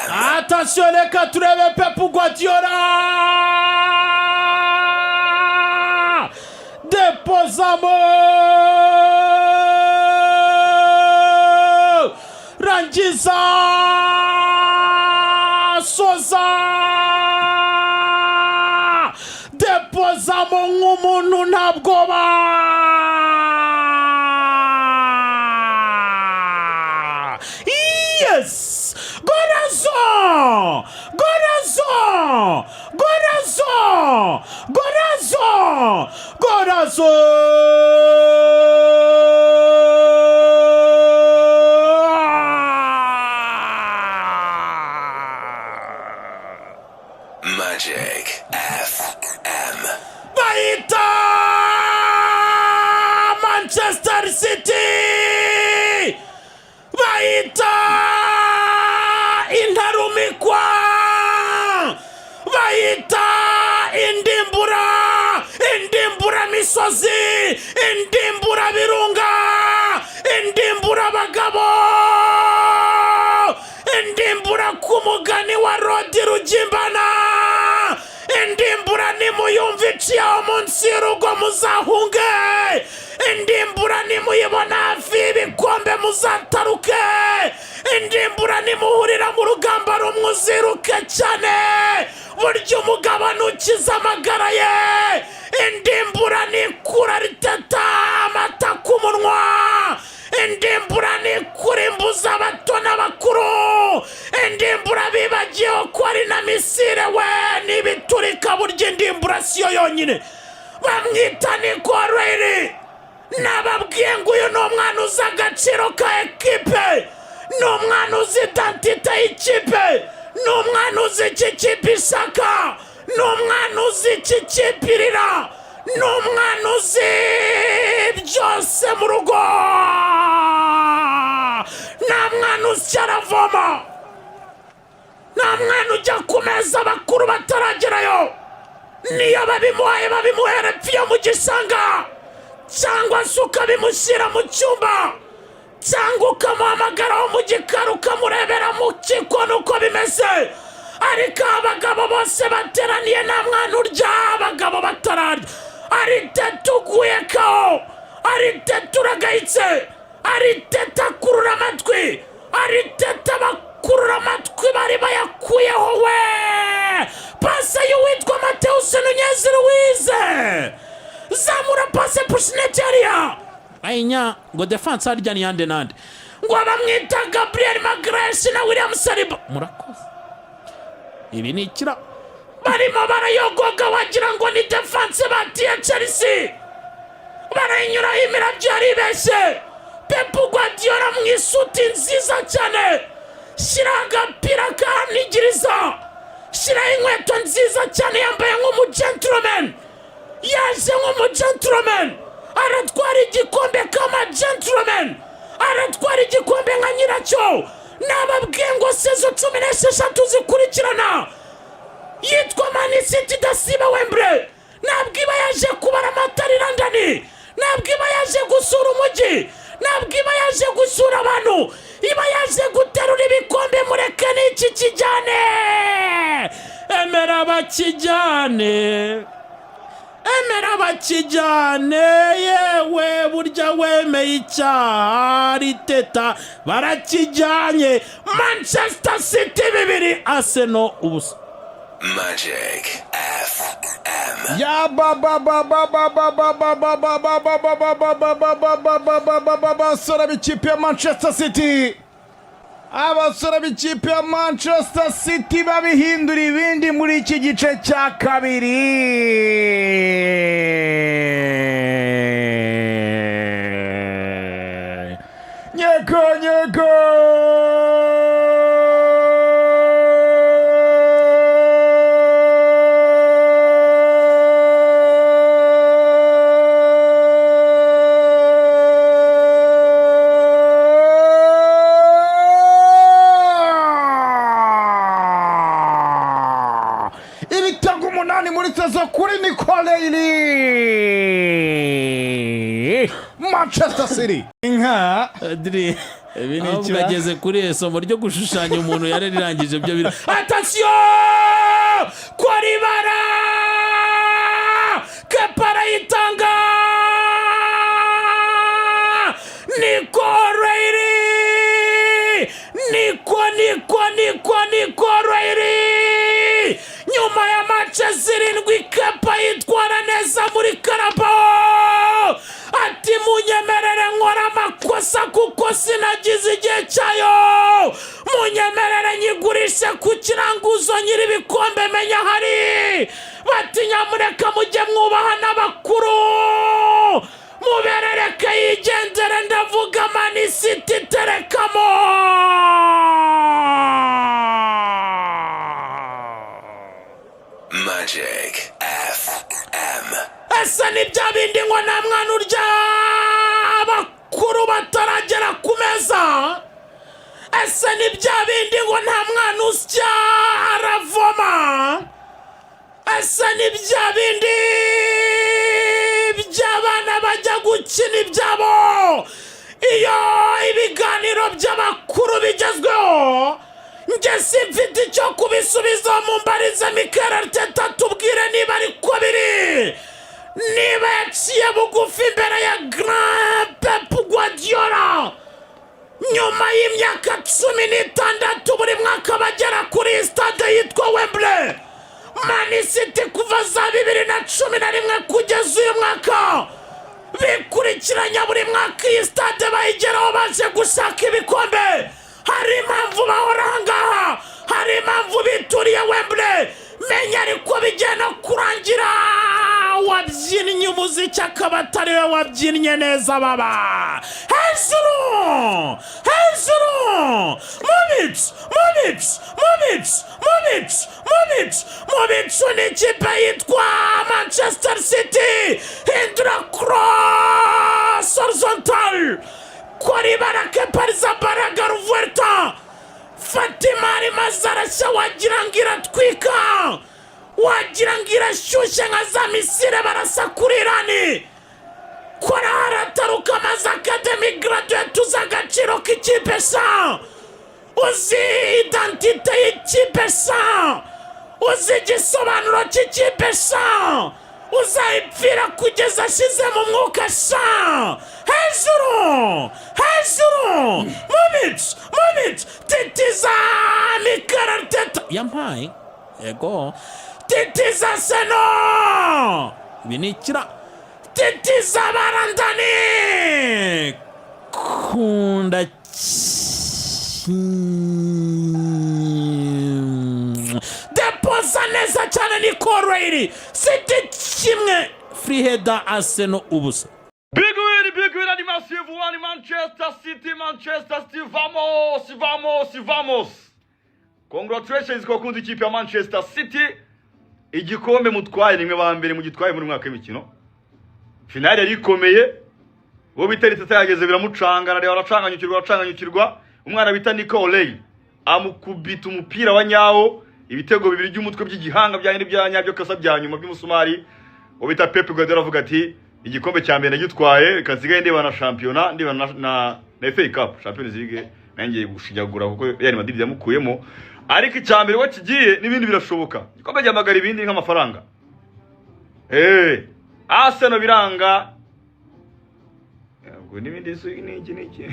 Attention reka turebe Pep Guardiola depozamo rangiza soza depozamo nk'umuntu ntabwoba yes Gorazo Gorazo Gorazo Gorazo Gorazo Magic FM. Baita Manchester City Baita intarumikwa Baita indimbura misozi indimbura birunga indimbura bagabo indimbura kumugani wa Rodi Rugimbana indimbura nimuyumvici aho munsi y'urugo muzahunge indimbura nimuyibona hafi y'ibikombe muzataruke indimbura nimuhurira mu rugamba rumwe uziruke cyane burya umugabo nukiza amagara ye indimbura nikura Arteta amata ku munwa indimbura nikurimbuza abato n'abakuru indimbura bibagiyeho ko ari na misire we nibiturika burya indimbura siyo yonyine bamwita Mikel Arteta nababwiye ngo uyu ni umwana uzi agaciro ka ekipe ni umwana uzi identite y'ikipe ni umwana uzi iki kipe ishaka ni umwana uzi iki kipe irira ni umwana uzi byose mu rugo nta mwana usya aravoma nta mwana ujya ku meza abakuru bataragerayo niyo babimuhere pfiyo mu gisanga cyangwa se ukabimushyira mu cyumba cyangwa ukamuhamagaraho mu gikari ukamurebera mu kiko nuko bimeze ariko abagabo bose bateraniye nta mwana urya abagabo batararya Arteta uguye kao Arteta uragayitse Arteta akurura amatwi Arteta bakurura amatwi bari bayakuyeho we pase y'uwitwa Mateus Nunez Luiz zamura pase pushinetiaria ainya ngo defense arya ni yande nande ngo bamwita Gabriel Magalhaes na William Saliba murakoze ibi ni ikira barimo barayogoga wagira ngo ni defense batiye Chelsea baranyura imirabyo yaribeshye Pep Guardiola mwisuti nziza cyane shira agapira kanigiriza shira inkweto nziza cyane yambaye nk'umugentleman yaje nk'umugentleman aratwara igikombe kama gentleman aratwara igikombe nka nyiracyo nababwiye ngo sezo 16 zikurikirana yitwa Man City dasiba Wembley nabwiba yaje kubara amatarira ndani nabwiba yaje gusura umujyi nabwiba yaje gusura abantu iba yaje guterura ibikombe mureke n'iki kijyane emera bakijyane yewe burya wemeye icyaha Arteta barakijyanye Manchester City 2 Arsenal ubusa Magic FM. Ya abasore b'ikipe ya Manchester City abasore b'ikipe ya Manchester City babihindura ibindi muri iki gice cya kabiri nyeko Kuri Mikel Arteta Manchester City inka Adri Ibi ni ahubwo ikira. ageze kuri isomo ryo gushushanya umuntu yarirangije byo biro. Attention! Koribara! Kepara yitanga! Niko O'Reilly! Niko O'Reilly! Nyuma ya match 7 Kepa yitwara neza muri Carabao. Ati munyemerere nkora amakosa kuko sinagize igihe cyayo. Munyemerere nyigurishe ku kiranguzo nyiri ibikombe menya hari. Bati nyamureka mujye mwubaha n'abakuru. Muberereke yigendere ndavuga Man City terekamo. Magic FM. Ese ni bya bindi ngo nta mwana urya abakuru bataragera ku meza. Ese ni bya bindi ngo nta mwana usya aravoma. Ese ni bya bindi by'abana bajya gukina ibyabo iyo ibiganiro by'abakuru bigezweho. Nge simfite icyo kubisubiza mu mbarize Mikel Arteta tubwire niba ariko biri. Niba yaciye bugufi imbere ya Grand Pep Guardiola nyuma y'imyaka 16 buri mwaka bagera kuri stade yitwa Wembley. Man City kuva za 2011 kugeza uyu mwaka bikurikiranya buri mwaka iyi stade bayigeraho baje gushaka ibikombe. Hari impamvu bahora ngaha, hari impamvu bituriye Wembley. Menya ariko bigenda kurangira wabyinnye umuziki akaba atari we wabyinnye neza baba. Hejuru mubicu ni ikipe yitwa Manchester City. Hindura cross horizontal Kuri barake pariza baraga ruverta. Fatima ari mazarashya wagira ngo iratwika. Wagira ngo irashyushye nka za misile barasa kuri Irani. Kora harataruka maze academy graduate uzi agaciro k'ikipe sa. Uzi identite y'ikipe sa. Uzi igisobanuro cy'ikipe sa. Uzayipfira kugeza ashize mu mwuka sa. Hejuru Mumit titiza Mikel Arteta yampaye ego titiza seno binikira titiza barandani kunda depoza neza cyane ni O'Reilly City kimwe free header Arsenal ubusa. Big win animation voani Manchester City vamos. Congratulations kwa kundi ikipe ya Manchester City. Igikombe mutwaye nimwe ba mbere mu gitwaye muri mwaka w'imikino. Finale yari ikomeye. Bo biteretse yageze biramucangana rero aracanganyukirwa. Umwana bita Mikel Arteta amukubita umupira wa nyawo ibitego bibiri by'umutwe by'igihanga byanye byanyabyo kasa byanyuma by'umusumari. Bo bita Pep Guardiola avuga ati igikombe cya mbere nagitwaye kasigaye ndiba na championnat ndiba na eflcup Champions League nangiye gushinyagura kuko Real Madrid yamukuyemo ariko icyambere wa kigiye nibindi birashoboka igikombe cyamagara ibindi nk'amafaranga Arsenal biranga ubwo nibindi n'iki